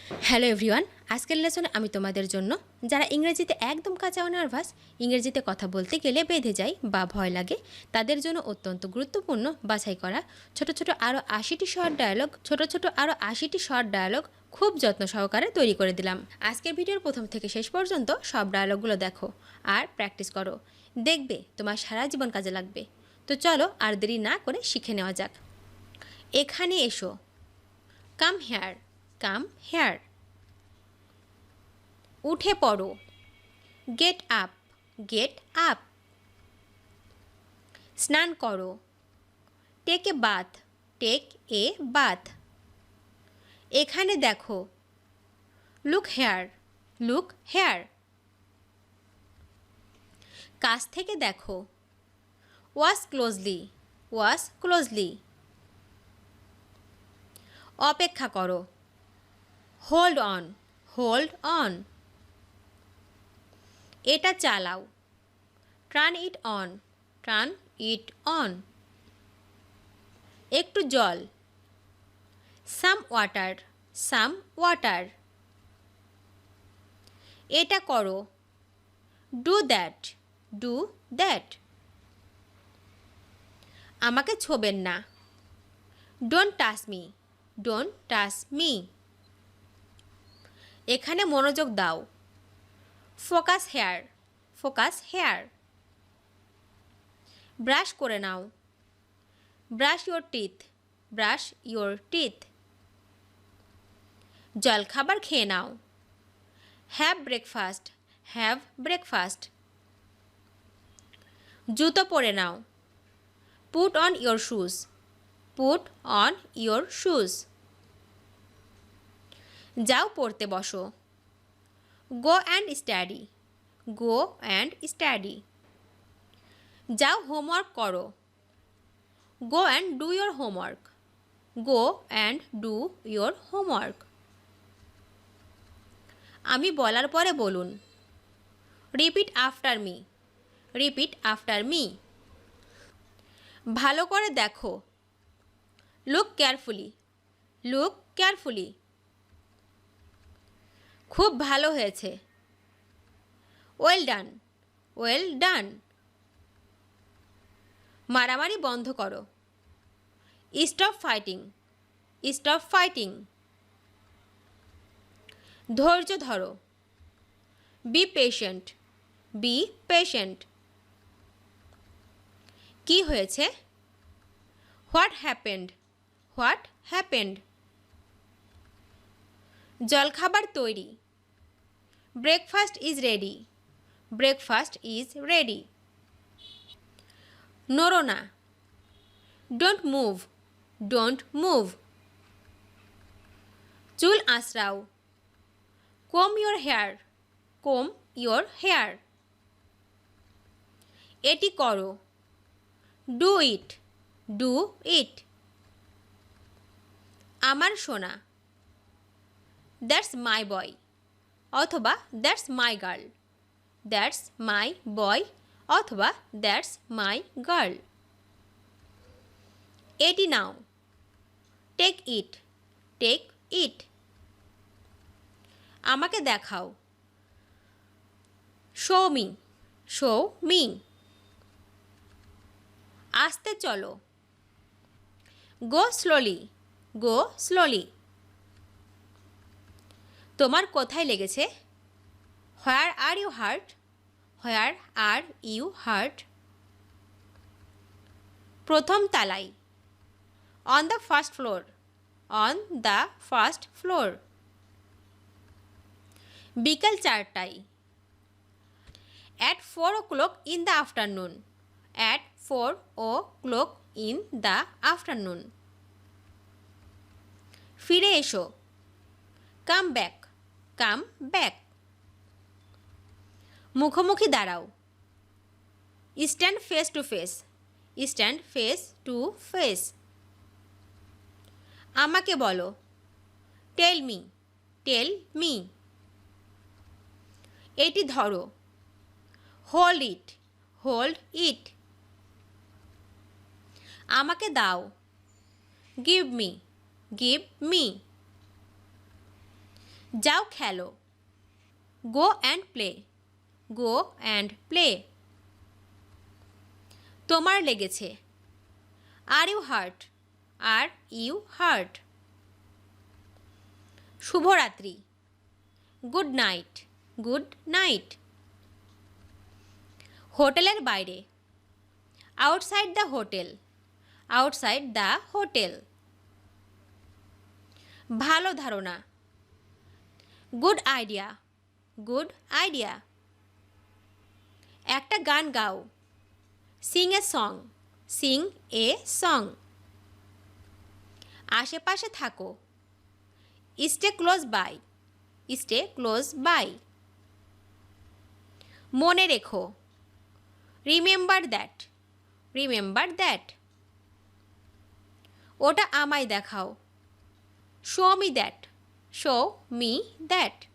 Hello everyone, আজকের লেসনে আমি তোমাদের জন্য যারা ইংরেজিতে একদম কাঁচা ও নার্ভাস, ইংরেজিতে কথা বলতে গেলে বেঁধে যায় বা ভয় লাগে, তাদের জন্য অত্যন্ত গুরুত্বপূর্ণ বাছাই করা ছোট ছোট আরও 80টি শর্ট ডায়ালগ খুব যত্ন সহকারে তৈরি করে দিলাম। আজকের ভিডিওর প্রথম থেকে শেষ পর্যন্ত সব ডায়ালগগুলো দেখো আর প্র্যাকটিস করো, দেখবে তোমার সারা জীবন কাজে লাগবে। তো চলো আর দেরি না করে শিখে নেওয়া যাক। এখানে এসো, কাম হেয়ার, কাম হেয়ার। উঠে পড়ো, গেট আপ, গেট আপ। স্নান করো, take a bath, take a bath. এখানে দেখো, লুক হেয়ার, লুক হেয়ার। কাছ থেকে দেখো, ওয়াচ ক্লোজলি, ওয়াচ ক্লোজলি। অপেক্ষা করো, হোল্ড অন, হোল্ড অন। এটা চালাও, turn it on, turn it on. একটু জল, সাম ওয়াটার, সাম ওয়াটার। এটা করো, ডু দ্যাট, ডু দ্যাট। আমাকে ছোবেন না, don't touch me, don't touch me. এখানে মনোযোগ দাও, focus here, focus here. Brush করে নাও, brush your teeth, brush your teeth. জলখাবার খেয়ে নাও, হ্যাভ ব্রেকফাস্ট, হ্যাভ ব্রেকফাস্ট। জুতো পরে নাও, put on your shoes, put on your shoes. যাও পড়তে বসো, go and study, go and study. যাও হোমওয়ার্ক করো, go and do your homework, go and do your homework. আমি বলার পরে বলুন, repeat after me, repeat after me. ভালো করে দেখো, লুক কেয়ারফুলি, লুক কেয়ারফুলি। খুব ভালো হয়েছে, ওয়েল ডান, ওয়েল ডান। মারামারি বন্ধ করো, স্টপ ফাইটিং, স্টপ ফাইটিং। ধৈর্য ধরো, বি পেশেন্ট, বি পেশেন্ট। কি হয়েছে, হোয়াট হ্যাপেন্ড, হোয়াট হ্যাপেন্ড। জলখাবার তৈরি, breakfast is ready, breakfast is ready. নড়ো না, ডোন্ট মুভ, ডোন্ট মুভ। চুল আঁচড়াও, comb your hair, comb your hair. এটি করো, do it, do it. আমার সোনা, that's my boy অথবা that's my girl, that's my boy অথবা that's my girl. এটি নাও, take it, take it. আমাকে দেখাও, show me, show me. আস্তে চলো, go slowly, go slowly. তোমার কোথায় লেগেছে, where are you hurt, where are you hurt. প্রথম তলায়, on the first floor, on the first floor. বিকাল 4টায়, at 4 o'clock in the afternoon, at 4 o'clock in the afternoon. ফিরে এসো, কাম ব্যাক, কাম back. মুখোমুখি দাঁড়াও, stand face to face, stand face to face. আমাকে বলো, tell me, tell me. এটি ধরো, hold it, hold it. আমাকে দাও, গিভ মি, গিভ মি। যাও খেলো। Go and play. Go and play. তোমার লেগেছে। Are you hurt. Are you hurt. শুভরাত্রি। Good night. Good night. হোটেলের বাইরে। Outside the hotel. Outside the hotel. ভালো ধারণা। Good idea. Good idea. একটা গান গাও। Sing a song. Sing a song. আশেপাশে থাকো। Stay close by. Stay close by. মনে রেখো। Remember that. Remember that. ওটা আমায় দেখাও। Show me that. Show me that.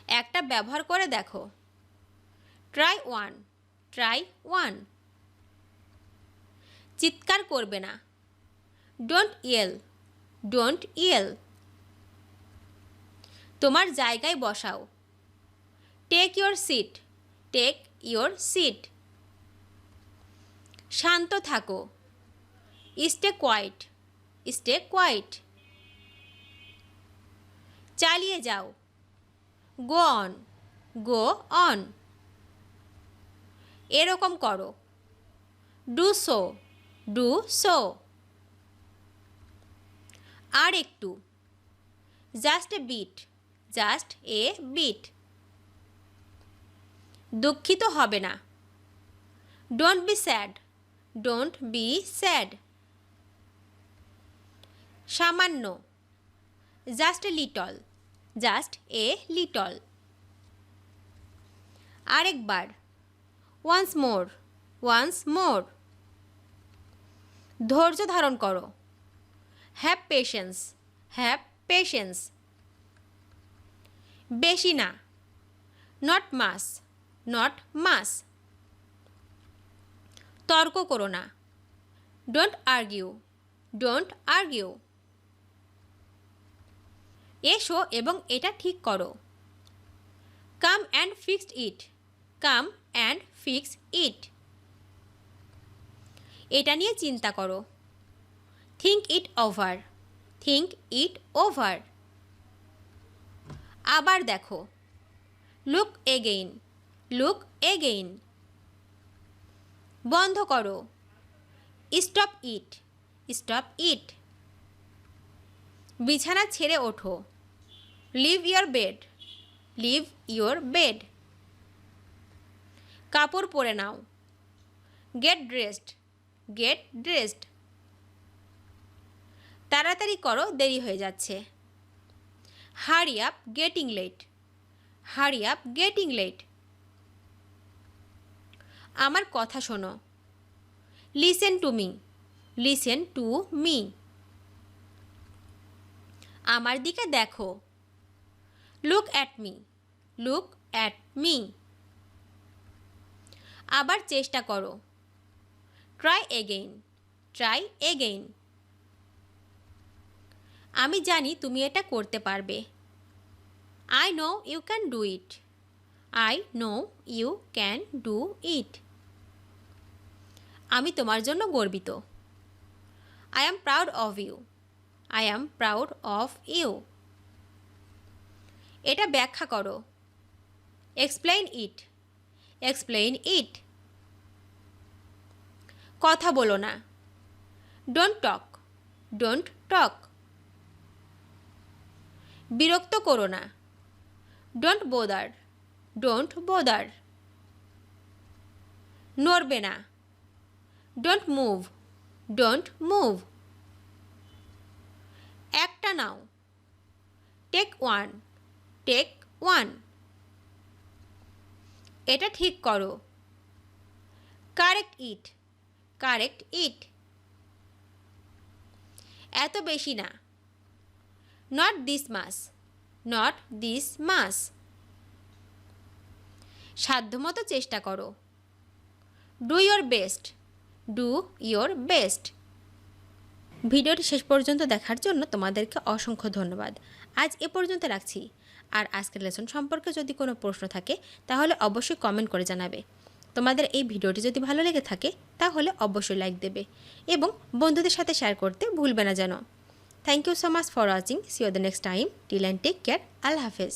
একটা ব্যবহার করে দেখো। Try one. Try one. চিৎকার করবে না। Don't yell. Don't yell. তোমার জায়গায় বসাও। Take your seat. Take your seat. শান্ত থাকো। Stay quiet. Stay quiet. চালিয়ে যাও। Go on. Go on. এরকম করো। Do so. Do so. আর একটু। Just a bit. Just a bit. দুঃখিত হবে না। Don't be sad. Don't be sad. সামান্য। Just a little. Just a little. আরেকবার। Once more. ওয়ান্স মোর। ধৈর্য ধারণ করো। Have patience. Have patience. বেশি না। Not much. Not much. তর্ক করো না। Don't argue. Don't argue. এসো এবং এটা ঠিক করো। Come and fixed it. Come and fix it. এটা নিয়ে চিন্তা করো। Think it over. Think it over. আবার দেখো। Look again. Look again. বন্ধ করো। Stop it. Stop it. বিছানা ছেড়ে ওঠো। Leave your bed. Leave your bed. কাপড় পরে নাও। Get dressed. Get dressed. তাড়াতাড়ি করো, দেরি হয়ে যাচ্ছে। Hurry up, getting late. Hurry up, getting late. আমার কথা শোনো। Listen to me. Listen to me. আমার দিকে দেখো। Look at me. Look at me. আবার চেষ্টা করো। Try again. Try again. আমি জানি তুমি এটা করতে পারবে। I know you can do it. I know you can do it. আমি তোমার জন্য গর্বিত। I am proud of you. I am proud of you. এটা ব্যাখ্যা করো। Explain it. Explain it. কথা বলো না। Don't talk. Don't talk. বিরক্ত করো না। Don't bother. Don't bother. নড়বে না। Don't move. Don't move. একটা নাও। Take one. Take one. এটা ঠিক করো। Correct it. Correct it. এত বেশি না। Not this much. Not this much. সাধ্যমতো চেষ্টা করো। Do your best. Do your best. ভিডিওটি শেষ পর্যন্ত দেখার জন্য তোমাদেরকে অসংখ্য ধন্যবাদ। আজ এ পর্যন্ত রাখছি। আর আজকের লেসন সম্পর্কে যদি কোনো প্রশ্ন থাকে তাহলে অবশ্যই কমেন্ট করে জানাবে। তোমাদের এই ভিডিওটি যদি ভালো লেগে থাকে তাহলে অবশ্যই লাইক দেবে এবং বন্ধুদের সাথে শেয়ার করতে ভুলবে না যেন। Thank you so much for watching. See you the next time. Till and take care. আল্লাহ হাফেজ।